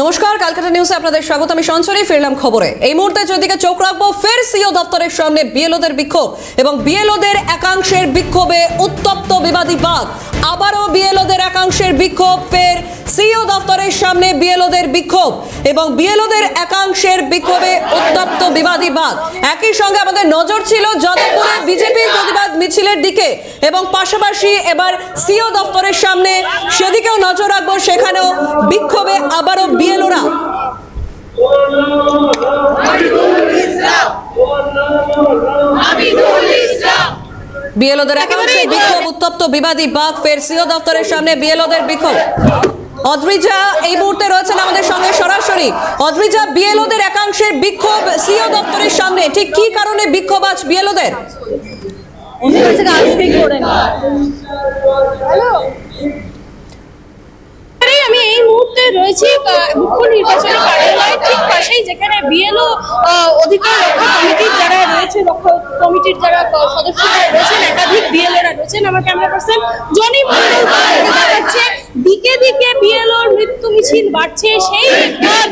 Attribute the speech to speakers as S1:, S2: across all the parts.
S1: নমস্কার, ক্যালকাটা নিউজে আপনাদের স্বাগত। আমি সঞ্চরী ফিরলাম খবরে। এই মুহূর্তে যেদিকে চোখ রাখবো, ফের সিও দপ্তরের সামনে বিএলওদের বিক্ষোভ এবং বিএলওদের একাংশের বিক্ষোভে উত্তপ্ত বিবাদী বাদ। আবারও বিএলওদের একাংশের বিক্ষোভ, ফের সিও দপ্তরের সামনে বিএলওদের বিক্ষোভ এবং বিএলওদের একাংশের বিক্ষোভে উত্তপ্ত বিবাদী বাদ। একই সঙ্গে আমাদের নজর ছিল যাদবপুরে বিজেপির প্রতিবাদ মিছিলের দিকে এবং পাশাপাশি এবার সিও দপ্তরের সামনে সেদিকেও নজর রাখবো। সেখানেও বিক্ষোভে আবারও বিএলওরা। বিএলওদের একাংশের বিক্ষোভ, উত্তপ্ত বিবাদী বাদ, ফের সিও দপ্তরের সামনে বিএলওদের বিক্ষোভ। অদ্রিজা এই মুহূর্তে রয়েছেন আমাদের সঙ্গে সরাসরি। অদ্রিজা, বিএলওদের একাংশের বিক্ষোভ সিও দপ্তরের সামনে, ঠিক কি কারণে বিক্ষোভ আজ বিএলওদের?
S2: আমি এই মুহূর্তে রয়েছি মুখ্য নির্বাচনী কার্যালয়ের ঠিক পাশেই, যেখানে বিএলও অধিকার রক্ষা কমিটির যারা রয়েছে, রক্ষা কমিটির যারা সদস্যরা রয়েছেন, একাধিক বিএলওরা রয়েছেন। আমার ক্যামেরা পার্সন জনি মন্ডল দেখাচ্ছে দিকে দিকে বিএলওর মৃত্যু মিছিল বাড়ছে। সেই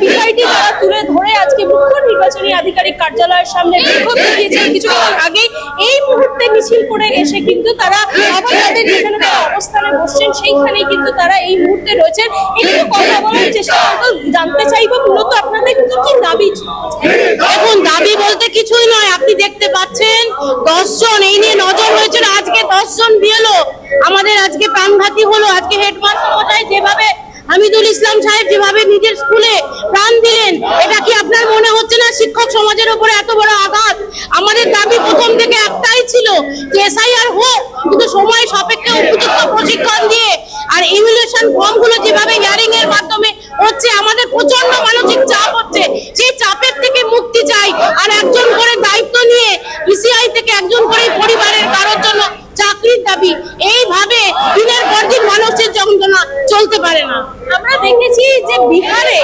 S2: বিষয়টি তারা তুলে ধরে আজকে মুখ্য নির্বাচনী আধিকারিক কার্যালয়ের সামনে বিক্ষোভ দেখিয়েছেন। কিছুক্ষণ আগেই এই মুহূর্তে মিছিল করে এসে কিন্তু তারা আবার তাদের যেখানে তারা অবস্থানে বসছেন সেইখানেই কিন্তু তারা এই মুহূর্তে রয়েছেন। একটু কথা বলার চেষ্টা করবো, জানতে চাইবো মূলত আপনাদের কি কি দাবি।
S3: এখন দাবি বলতে কিছুই নয়, আপনি দেখতে পাচ্ছেন 10 জন এই নিয়ে নজর হয়েছিল। আজকে 10 জন বিএলও আমাদের আজকে প্রাণঘাতী হলো। আজকে হেডমাস্টার মশাই যেভাবে, হামিদুল ইসলাম সাহেব যেভাবে নিজের স্কুলে প্রাণ দিলেন, এটা কি আপনার মনে হচ্ছে না শিক্ষক সমাজের উপরে এত বড় আঘাত? আমাদের দাবি প্রথম থেকে একটাই ছিল যে এসআইআর হোক, কিন্তু সময় সাপেক্ষে উপযুক্ত প্রশিক্ষণ দিয়ে। আর ইমিউলেশন ফর্মগুলো যেভাবে হিয়ারিং এর মাধ্যমে হচ্ছে, আমাদের প্রচন্ড মানসিক চাপ হচ্ছে, সেই চাপের থেকে মুক্তি চাই। আর একজন করে দায়িত্ব নিয়ে ইসিআই থেকে একজন করে পরিবারের কারোর জন্য চাকরির দাবি, এইভাবে দিনের পর দিন মানুষের যন্ত্রণা চলতে পারে না।
S2: আমরা দেখেছি যে বিহারে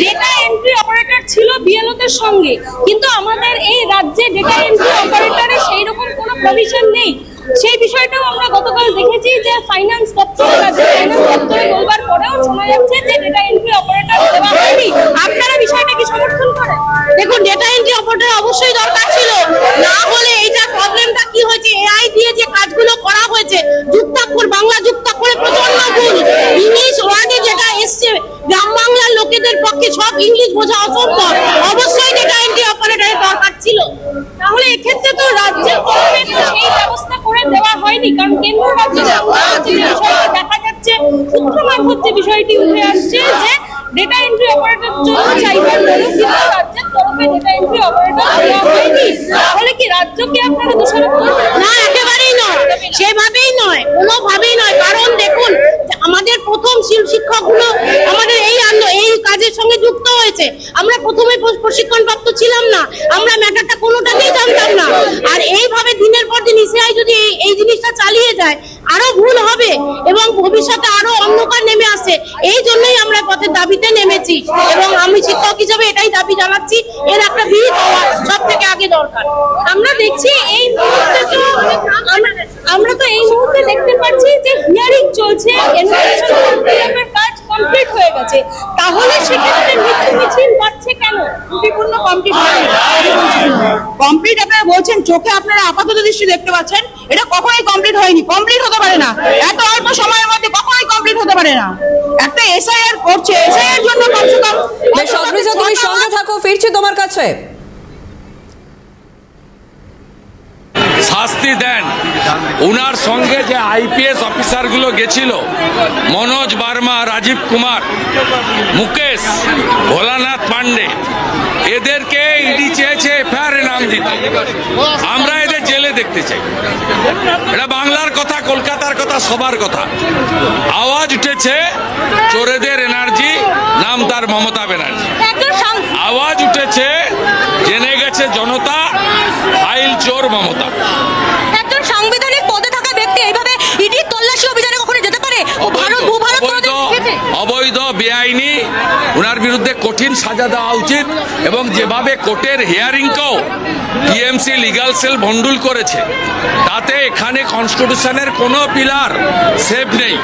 S2: ডেটা এন্ট্রি অপারেটর ছিল বিএলওদের সঙ্গে, কিন্তু আমাদের এই রাজ্যে ডেটা এন্ট্রি অপারেটরের সেই রকম কোনো প্রভিশন নেই। সেই বিষয়টাও আমরা গতকাল দেখেছি যে ফাইন্যান্স দপ্তরে বলবার পরেও শোনা যাচ্ছে যে ডেটা এন্ট্রি অপারেটর দেওয়া হয়নি। আপনারা বিষয়টা কি সমর্থন করেন?
S3: দেখুন, ডেটা এন্ট্রি অপারেটর অবশ্যই দরকার ছিল, না হলে এইটার প্রবলেমটা কি হয়েছে, এআই দিয়ে যে কাজগুলো করা হয়েছে, যুক্তাক্ষর বাংলা যুক্তাক্ষরে প্রচন্ড ভুল, ইংলিশ ওয়ার্ডে যেটা এসছে গ্রাম বাংলার লোকেদের পক্ষে সব ইংলিশ বোঝা অসম্ভব। অবশ্যই ডেটা এন্ট্রি অপারেটরের দরকার ছিল।
S2: তাহলে এক্ষেত্রে তো রাজ্যের তরফে সেই ব্যবস্থা করে দেওয়া হয়নি, কারণ কেন্দ্র রাজ্য বিষয়টা দেখা যাচ্ছে, সূত্র মারফত যে বিষয়টি উঠে আসছে যে ডেটা এন্ট্রি অপারেটর জন্য চাইবেন বলে, কিন্তু রাজ্যের তরফে ডেটা এন্ট্রি অপারেটর দেওয়া হয়নি। তাহলে কি রাজ্যকে আপনারা দোষারোপ করবেন?
S3: না, একেবারেই নয়, সেভাবেই নয়, কোনোভাবেই নয়। কারণ দেখুন, আমাদের প্রথম শিক্ষকগুলো আমাদের এই কাজের সঙ্গে যুক্ত হয়েছে। আমরা প্রথমে প্রশিক্ষণ প্রাপ্ত ছিলাম না, আমরা ম্যাটারটা কোনোটাতেই জানতাম না। আর এইভাবে দিনের পর দিন ইসিআই যদি এই জিনিসটা চালিয়ে যায়, আরো ভুল হবে এবং ভবিষ্যতে আরো অন্ধকার নেমে আসছে। এই জন্যই আমরা পথের দাবিতে নেমেছি এবং আমি শিক্ষক হিসেবে এটাই দাবি জানাচ্ছি, এর একটা বিহিত হওয়া সব থেকে আগে দরকার।
S2: আমরা দেখছি এই মুহূর্তে তো আমরা তো এই মুহূর্তে দেখতে পাচ্ছি যে হিয়ারিং চলছে, এনভায়রনমেন্টের কাজ কমপ্লিট হয়ে গেছে। তাহলে সেক্ষেত্রে মৃত্যু মিছিল বাড়ছে কেন?
S3: ত্রুটিপূর্ণ কমপ্লিট আপনারা বলছেন, চোখে আপনারা আপাতত দৃষ্টি দেখতে পাচ্ছেন, এটা কখনোই কমপ্লিট হয়নি, কমপ্লিট হতে পারে না। এত অল্প সময়ের মধ্যে কখনোই কমপ্লিট হতে পারে না। একটা এসআইআর করছে, এসআইআর জন্য কমসে কম।
S1: অদ্রিজা, তুমি সঙ্গে থাকো, ফিরছি তোমার কাছে।
S4: শাস্তি দেন। ওনার সঙ্গে যে আইপিএস অফিসারগুলো গেছিল, মনোজ বার্মা, রাজীব কুমার, মুকেশ, ভোলানাথ পান্ডে, এদেরকে ইডি চেয়েছে এফআইআর নাম দিতে। আমরা এদের জেলে দেখতে চাই। এটা বাংলার কথা, কলকাতার কথা, সবার কথা। আওয়াজ উঠেছে চোরেদের এনার্জি, নাম তার মমতা ব্যানার্জি। আওয়াজ উঠেছে, জেনে গেছে জনতা, ফাইল চোর মমতা।
S2: একজন সাংবিধানিক পদে থাকা ব্যক্তি এইভাবে ইডি তল্লাশি অভিযানে কখনো যেতে পারে?
S4: অবৈধ, বেআইনি, ওনার বিরুদ্ধে কঠিন সাজা দেওয়া উচিত। এবং যেভাবে কোর্টের হিয়ারিংকেও টিএমসি লিগাল সেল ভন্ডুল করেছে, তাতে এখানে কনস্টিটিউশনের কোনো পিলার সেভ নেই।